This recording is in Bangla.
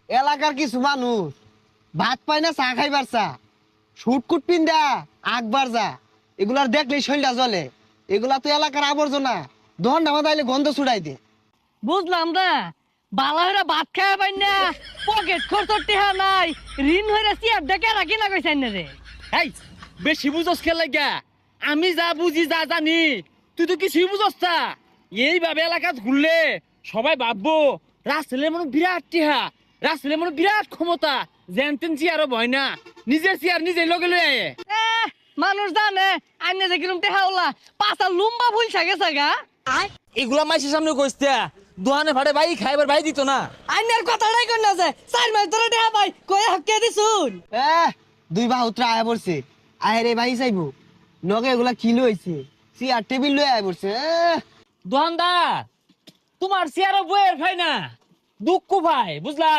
এলাকার কিছু মানুষ ভাত পায় না, চা খাইবার চা, শুটকুট পিন্দা আকবার যা, এগুলার দেখলেই শরীরটা জ্বলে। এগুলা তো এলাকার আবর্জনা, দহন নামা দাইলে গন্ধ ছুড়াই দে। বুঝলাম না, বালা হইরা ভাত খাওয়া পাই না, পকেট খরচর টেহা নাই, ঋণ হইরা চেয়ার দেখে রাখি না কইছেন না রে। এই বেশি বুঝস খেল লাগা, আমি যা বুঝি যা জানি তুই তো কিছুই বুঝস না। এইভাবে এলাকাত ঘুরলে সবাই ভাববো রাসেলের মনে বিরাট টিহা, রাসেলের মনে বিরাট ক্ষমতা, জেনতেন চেয়ারও ভয় না, নিজের চেয়ার নিজে লগে লয়ে আয়ে। মানুষ জানে আইনে যে কিরম টেহা ওলা পাঁচা লুম্বা ভুল গেছে গা। এগুলা মাইসের সামনে কইতে দোকানে ভাড়ে ভাই খাইবার ভাই দিত না। আইনের কথাটাই কই না যে 4 মাস ধরে টেহা পাই কই হক্কে দিছুন। দুই বাহুত্রা আয়া পড়ছে, আয় রে ভাই চাইবো নগে এগুলা কি লইছে, চেয়ার টেবিল লয়ে আয় পড়ছে। দোকানদার তোমার চেয়ারও বইয়ের ভাই না, দুঃখ ভাই বুঝলা।